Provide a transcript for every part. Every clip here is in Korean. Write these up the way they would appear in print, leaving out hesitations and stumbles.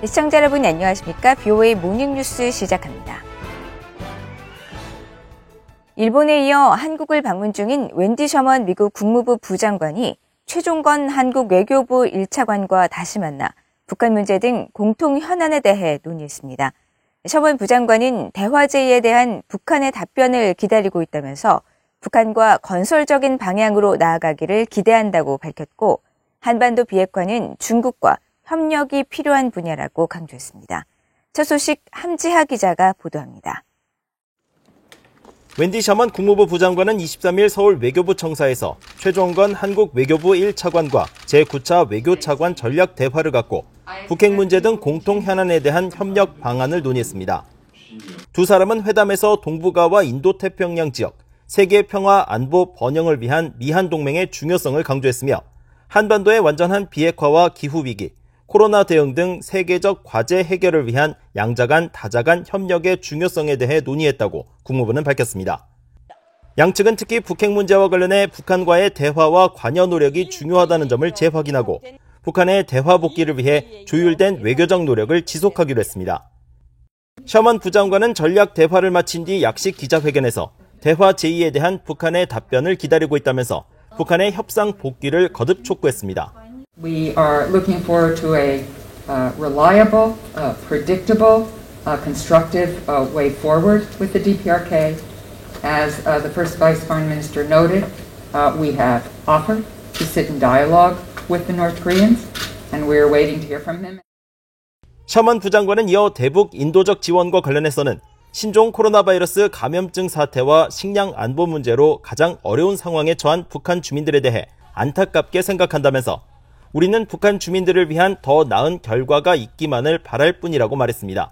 시청자 여러분 안녕하십니까? BOA 모닝뉴스 시작합니다. 일본에 이어 한국을 방문 중인 웬디 셔먼 미국 국무부 부장관이 최종건 한국 외교부 1차관과 다시 만나 북한 문제 등 공통 현안에 대해 논의했습니다. 셔먼 부장관은 대화 제의에 대한 북한의 답변을 기다리고 있다면서 북한과 건설적인 방향으로 나아가기를 기대한다고 밝혔고, 한반도 비핵화는 중국과 협력이 필요한 분야라고 강조했습니다. 첫 소식 함지하 기자가 보도합니다. 웬디 셔먼 국무부 부장관은 23일 서울 외교부 청사에서 최종건 한국 외교부 1차관과 제9차 외교차관 전략 대화를 갖고 북핵 문제 등 공통 현안에 대한 협력 방안을 논의했습니다. 두 사람은 회담에서 동북아와 인도태평양 지역, 세계 평화 안보 번영을 위한 미한 동맹의 중요성을 강조했으며, 한반도의 완전한 비핵화와 기후위기, 코로나 대응 등 세계적 과제 해결을 위한 양자 간, 다자 간 협력의 중요성에 대해 논의했다고 국무부는 밝혔습니다. 양측은 특히 북핵 문제와 관련해 북한과의 대화와 관여 노력이 중요하다는 점을 재확인하고 북한의 대화 복귀를 위해 조율된 외교적 노력을 지속하기로 했습니다. 셔먼 부장관은 전략 대화를 마친 뒤 약식 기자회견에서 대화 제의에 대한 북한의 답변을 기다리고 있다면서 북한의 협상 복귀를 거듭 촉구했습니다. We are looking forward to a reliable, predictable, constructive way forward with the DPRK. As the first Vice Foreign Minister noted, we have offered to sit in dialogue with the North Koreans, and we are waiting to hear from them. 셔먼 부장관은 이어 대북 인도적 지원과 관련해서는 신종 코로나 바이러스 감염증 사태와 식량 안보 문제로 가장 어려운 상황에 처한 북한 주민들에 대해 안타깝게 생각한다면서 우리는 북한 주민들을 위한 더 나은 결과가 있기만을 바랄 뿐이라고 말했습니다.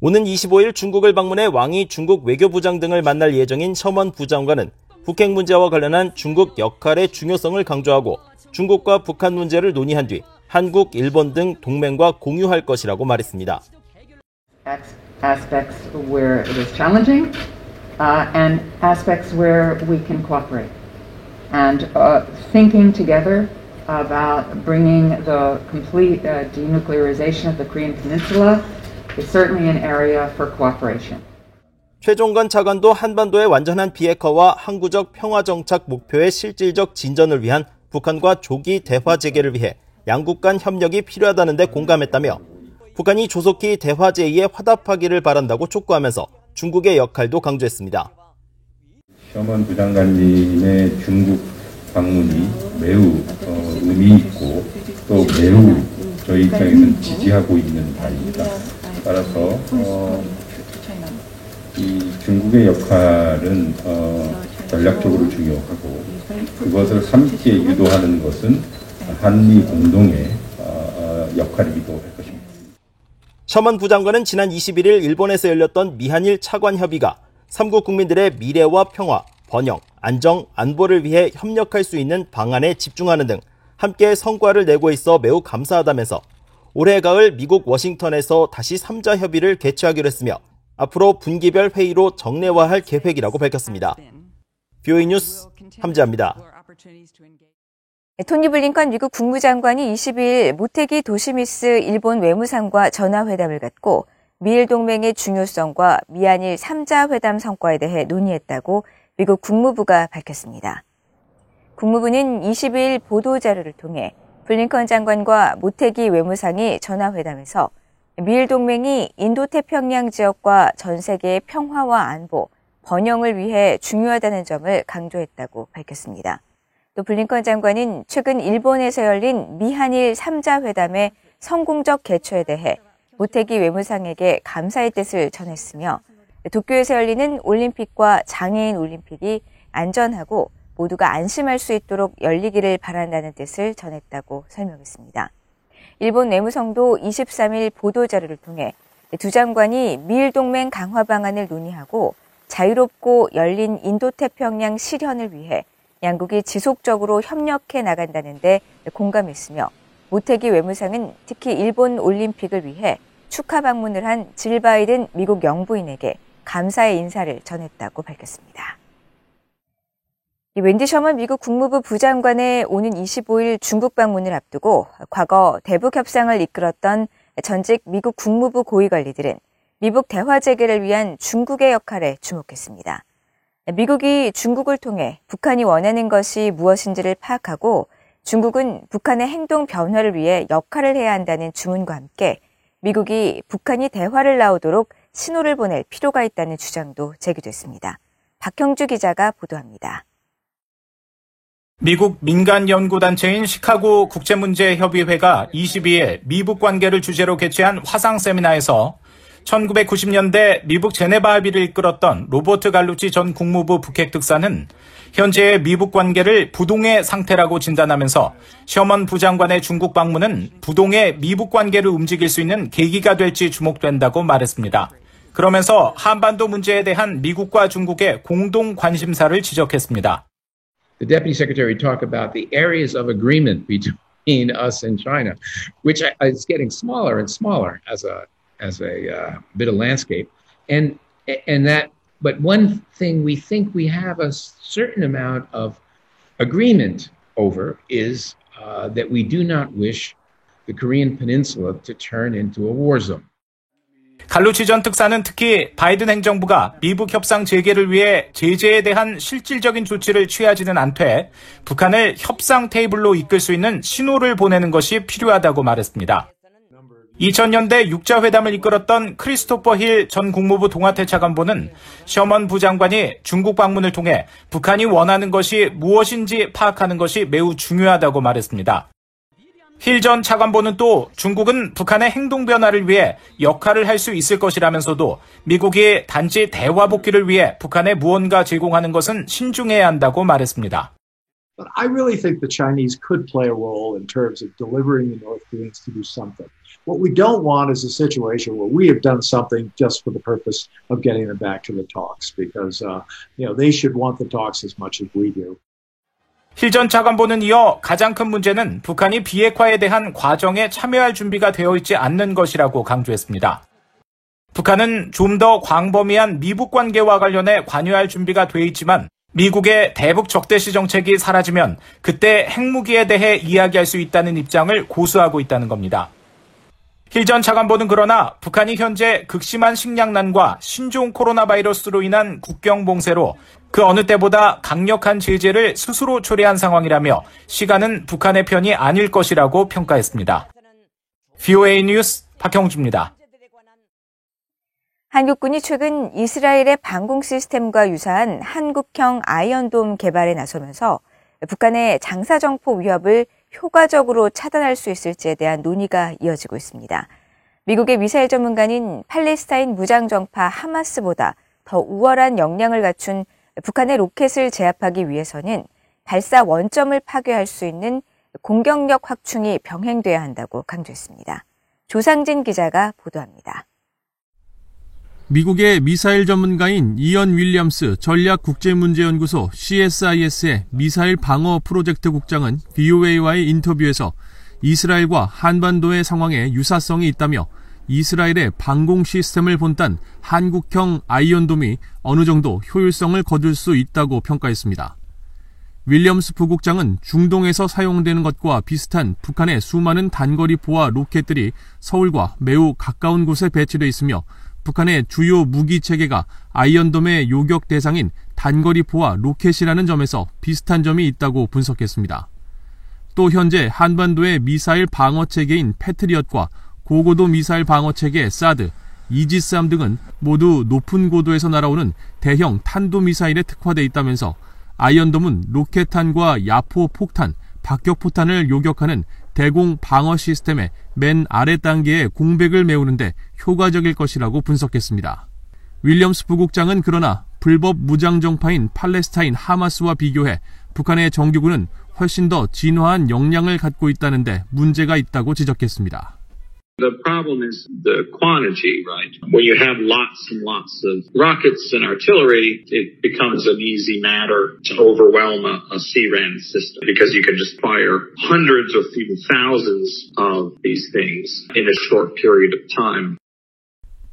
오는 25일 중국을 방문해 왕이 중국 외교부장 등을 만날 예정인 셔먼 부장관은 북핵 문제와 관련한 중국 역할의 중요성을 강조하고 중국과 북한 문제를 논의한 뒤 한국, 일본 등 동맹과 공유할 것이라고 말했습니다. Aspects where it is challenging and aspects where we can cooperate. And thinking together about bringing the complete denuclearization of the Korean Peninsula is certainly an area for cooperation. 최종건 차관도 한반도의 완전한 비핵화와 항구적 평화 정착 목표의 실질적 진전을 위한 북한과 조기 대화 재개를 위해 양국 간 협력이 필요하다는 데 공감했다며 북한이 조속히 대화 제의에 화답하기를 바란다고 촉구하면서 중국의 역할도 강조했습니다. 셔먼 부장관님의 중국 방문이 매우 의미 있고 또 매우 저희 입장에서는 지지하고 있는 바입니다. 따라서 이 중국의 역할은 전략적으로 중요하고 그것을 함께 유도하는 것은 한미 공동의 역할이기도 할 것입니다. 셔먼 부장관은 지난 21일 일본에서 열렸던 미한일 차관 협의가 삼국 국민들의 미래와 평화, 번영, 안정, 안보를 위해 협력할 수 있는 방안에 집중하는 등 함께 성과를 내고 있어 매우 감사하다면서 올해 가을 미국 워싱턴에서 다시 3자 협의를 개최하기로 했으며 앞으로 분기별 회의로 정례화할 계획이라고 밝혔습니다. BOA 뉴스 함지하입니다. 토니 블링컨 미국 국무장관이 22일 모테기 도시미스 일본 외무상과 전화회담을 갖고 미일 동맹의 중요성과 미한일 3자 회담 성과에 대해 논의했다고 미국 국무부가 밝혔습니다. 국무부는 22일 보도자료를 통해 블링컨 장관과 모테기 외무상이 전화회담에서 미일 동맹이 인도태평양 지역과 전 세계의 평화와 안보, 번영을 위해 중요하다는 점을 강조했다고 밝혔습니다. 또 블링컨 장관은 최근 일본에서 열린 미한일 3자 회담의 성공적 개최에 대해 모테기 외무상에게 감사의 뜻을 전했으며 도쿄에서 열리는 올림픽과 장애인 올림픽이 안전하고 모두가 안심할 수 있도록 열리기를 바란다는 뜻을 전했다고 설명했습니다. 일본 내무성도 23일 보도자료를 통해 두 장관이 미일 동맹 강화 방안을 논의하고 자유롭고 열린 인도태평양 실현을 위해 양국이 지속적으로 협력해 나간다는 데 공감했으며 모테기 외무상은 특히 일본 올림픽을 위해 축하 방문을 한 질 바이든 미국 영부인에게 감사의 인사를 전했다고 밝혔습니다. 웬디 셔먼 미국 국무부 부장관의 오는 25일 중국 방문을 앞두고 과거 대북 협상을 이끌었던 전직 미국 국무부 고위관리들은 미북 대화 재개를 위한 중국의 역할에 주목했습니다. 미국이 중국을 통해 북한이 원하는 것이 무엇인지를 파악하고 중국은 북한의 행동 변화를 위해 역할을 해야 한다는 주문과 함께 미국이 북한이 대화를 나오도록 신호를 보낼 필요가 있다는 주장도 제기됐습니다. 박형주 기자가 보도합니다. 미국 민간 연구단체인 시카고 국제문제협의회가 22일 미북 관계를 주제로 개최한 화상 세미나에서 1990년대 미북 제네바 합의를 이끌었던 로버트 갈루치 전 국무부 북핵특사는 현재의 미북 관계를 부동의 상태라고 진단하면서 셔먼 부장관의 중국 방문은 부동의 미북 관계를 움직일 수 있는 계기가 될지 주목된다고 말했습니다. 그러면서 한반도 문제에 대한 미국과 중국의 공동 관심사를 지적했습니다. The Deputy Secretary talked about the areas of agreement between us and China, which is getting smaller and smaller as a bit of landscape, and that. But one thing we think we have a certain amount of agreement over is that we do not wish the Korean Peninsula to turn into a war zone. 갈루치 전 특사는 특히 바이든 행정부가 미북 협상 재개를 위해 제재에 대한 실질적인 조치를 취하지는 않되 북한을 협상 테이블로 이끌 수 있는 신호를 보내는 것이 필요하다고 말했습니다. 2000년대 육자회담을 이끌었던 크리스토퍼 힐 전 국무부 동아태차관보는 셔먼 부장관이 중국 방문을 통해 북한이 원하는 것이 무엇인지 파악하는 것이 매우 중요하다고 말했습니다. 힐 전 차관보는 또 중국은 북한의 행동 변화를 위해 역할을 할 수 있을 것이라면서도 미국이 단지 대화 복귀를 위해 북한에 무언가 제공하는 것은 신중해야 한다고 말했습니다. But I really think the Chinese could play a role in terms of delivering the North Koreans to do something. What we don't want is a situation where we have done something just for the purpose of getting them back to the talks, because they should want the talks as much as we do. 힐 전 차관보는 이어 가장 큰 문제는 북한이 비핵화에 대한 과정에 참여할 준비가 되어 있지 않는 것이라고 강조했습니다. 북한은 좀 더 광범위한 미북 관계와 관련해 관여할 준비가 돼 있지만 미국의 대북 적대시 정책이 사라지면 그때 핵무기에 대해 이야기할 수 있다는 입장을 고수하고 있다는 겁니다. 힐 전 차관보는 그러나 북한이 현재 극심한 식량난과 신종 코로나 바이러스로 인한 국경 봉쇄로 그 어느 때보다 강력한 제재를 스스로 초래한 상황이라며 시간은 북한의 편이 아닐 것이라고 평가했습니다. VOA 뉴스 박형주입니다. 한국군이 최근 이스라엘의 방공 시스템과 유사한 한국형 아이언돔 개발에 나서면서 북한의 장사정포 위협을 효과적으로 차단할 수 있을지에 대한 논의가 이어지고 있습니다. 미국의 미사일 전문가는 팔레스타인 무장정파 하마스보다 더 우월한 역량을 갖춘 북한의 로켓을 제압하기 위해서는 발사 원점을 파괴할 수 있는 공격력 확충이 병행돼야 한다고 강조했습니다. 조상진 기자가 보도합니다. 미국의 미사일 전문가인 이언 윌리엄스 전략국제문제연구소 CSIS의 미사일 방어 프로젝트 국장은 VOA와의 인터뷰에서 이스라엘과 한반도의 상황에 유사성이 있다며 이스라엘의 방공 시스템을 본딴 한국형 아이언돔이 어느 정도 효율성을 거둘 수 있다고 평가했습니다. 윌리엄스 부국장은 중동에서 사용되는 것과 비슷한 북한의 수많은 단거리 포와 로켓들이 서울과 매우 가까운 곳에 배치되어 있으며 북한의 주요 무기 체계가 아이언돔의 요격 대상인 단거리 포와 로켓이라는 점에서 비슷한 점이 있다고 분석했습니다. 또 현재 한반도의 미사일 방어 체계인 패트리엇과 고고도 미사일 방어 체계 사드, 이지스함 등은 모두 높은 고도에서 날아오는 대형 탄도미사일에 특화되어 있다면서 아이언돔은 로켓탄과 야포 폭탄, 박격포탄을 요격하는 대공 방어 시스템의 맨 아래 단계의 공백을 메우는데 효과적일 것이라고 분석했습니다. 윌리엄스 부국장은 그러나 불법 무장정파인 팔레스타인 하마스와 비교해 북한의 정규군은 훨씬 더 진화한 역량을 갖고 있다는데 문제가 있다고 지적했습니다. The problem is the quantity, right? When you have lots and lots of rockets and artillery, it becomes an easy matter to overwhelm a CRAN system because you can just fire hundreds or even thousands of these things in a short period of time.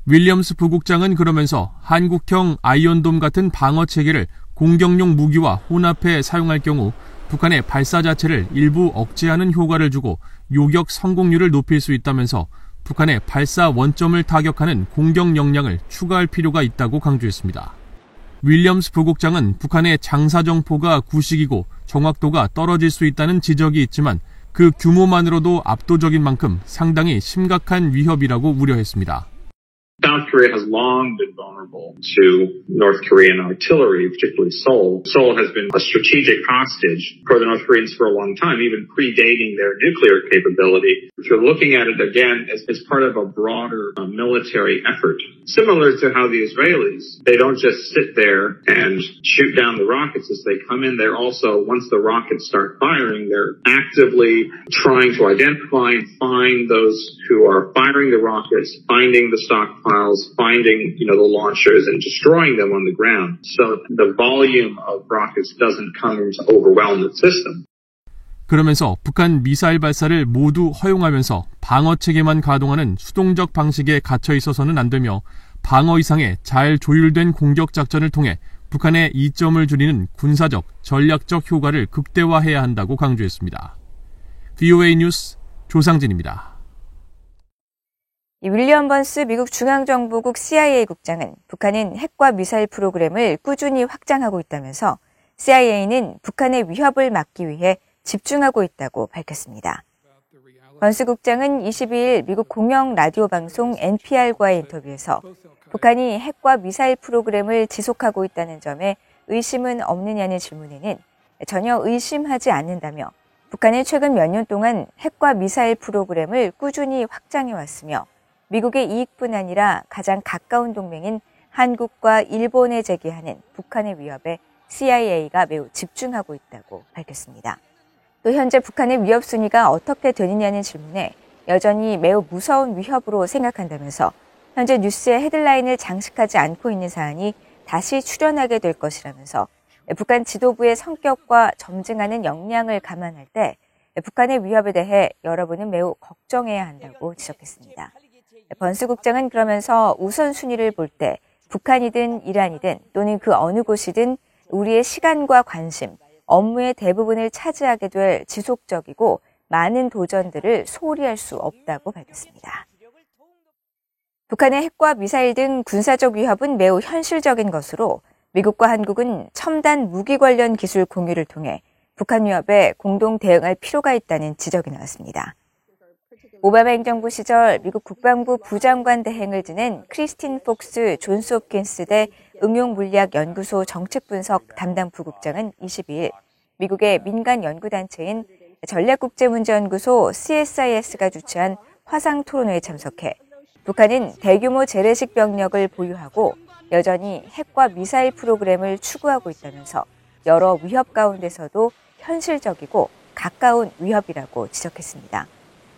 윌리엄스 부국장은 그러면서 한국형 아이언돔 같은 방어 체계를 공격용 무기와 혼합해 사용할 경우 북한의 발사 자체를 일부 억제하는 효과를 주고 요격 성공률을 높일 수 있다면서 북한의 발사 원점을 타격하는 공격 역량을 추가할 필요가 있다고 강조했습니다. 윌리엄스 부국장은 북한의 장사정포가 구식이고 정확도가 떨어질 수 있다는 지적이 있지만 그 규모만으로도 압도적인 만큼 상당히 심각한 위협이라고 우려했습니다. South Korea has long been vulnerable to North Korean artillery, particularly Seoul. Seoul has been a strategic hostage for the North Koreans for a long time, even predating their nuclear capability. If you're looking at it again as part of a broader military effort, similar to how the Israelis, they don't just sit there and shoot down the rockets as they come in. They're also, once the rockets start firing, they're actively trying to identify and find those who are firing the rockets, finding the stockpiles, finding, the launchers and destroying them on the ground. So the volume of rockets doesn't come to overwhelm the system. 그러면서 북한 미사일 발사를 모두 허용하면서 방어 체계만 가동하는 수동적 방식에 갇혀 있어서는 안 되며 방어 이상의 잘 조율된 공격 작전을 통해 북한의 이점을 줄이는 군사적, 전략적 효과를 극대화해야 한다고 강조했습니다. VOA 뉴스 조상진입니다. 윌리엄 번스 미국 중앙정보국 CIA 국장은 북한은 핵과 미사일 프로그램을 꾸준히 확장하고 있다면서 CIA는 북한의 위협을 막기 위해 집중하고 있다고 밝혔습니다. 번스 국장은 22일 미국 공영 라디오 방송 NPR과의 인터뷰에서 북한이 핵과 미사일 프로그램을 지속하고 있다는 점에 의심은 없느냐는 질문에는 전혀 의심하지 않는다며 북한은 최근 몇 년 동안 핵과 미사일 프로그램을 꾸준히 확장해왔으며 미국의 이익뿐 아니라 가장 가까운 동맹인 한국과 일본에 제기하는 북한의 위협에 CIA가 매우 집중하고 있다고 밝혔습니다. 또 현재 북한의 위협 순위가 어떻게 되느냐는 질문에 여전히 매우 무서운 위협으로 생각한다면서 현재 뉴스의 헤드라인을 장식하지 않고 있는 사안이 다시 출현하게 될 것이라면서 북한 지도부의 성격과 점증하는 역량을 감안할 때 북한의 위협에 대해 여러분은 매우 걱정해야 한다고 지적했습니다. 번스 국장은 그러면서 우선순위를 볼 때 북한이든 이란이든 또는 그 어느 곳이든 우리의 시간과 관심, 업무의 대부분을 차지하게 될 지속적이고 많은 도전들을 소홀히 할 수 없다고 밝혔습니다. 북한의 핵과 미사일 등 군사적 위협은 매우 현실적인 것으로 미국과 한국은 첨단 무기 관련 기술 공유를 통해 북한 위협에 공동 대응할 필요가 있다는 지적이 나왔습니다. 오바마 행정부 시절 미국 국방부 부장관 대행을 지낸 크리스틴 폭스 존스 홉킨스대 응용물리학연구소 정책분석 담당 부국장은 22일 미국의 민간 연구단체인 전략국제문제연구소 CSIS가 주최한 화상토론회에 참석해 북한은 대규모 재래식 병력을 보유하고 여전히 핵과 미사일 프로그램을 추구하고 있다면서 여러 위협 가운데서도 현실적이고 가까운 위협이라고 지적했습니다.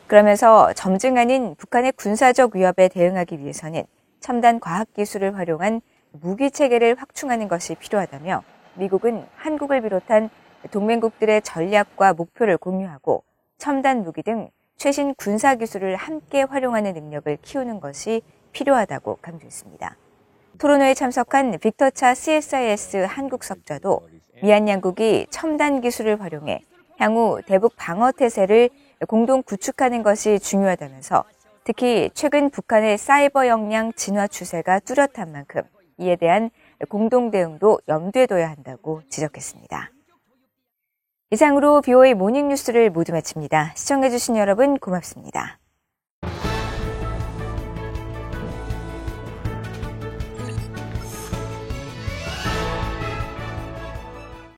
그러면서 점증하는 북한의 군사적 위협에 대응하기 위해서는 첨단 과학기술을 활용한 무기체계를 확충하는 것이 필요하다며 미국은 한국을 비롯한 동맹국들의 전략과 목표를 공유하고 첨단 무기 등 최신 군사기술을 함께 활용하는 능력을 키우는 것이 필요하다고 강조했습니다. 토론회에 참석한 빅터 차 CSIS 한국 석좌도 미얀 양국이 첨단 기술을 활용해 향후 대북 방어 태세를 공동 구축하는 것이 중요하다면서 특히 최근 북한의 사이버 역량 진화 추세가 뚜렷한 만큼 이에 대한 공동 대응도 염두에 둬야 한다고 지적했습니다. 이상으로 VOA 모닝뉴스를 모두 마칩니다. 시청해주신 여러분 고맙습니다.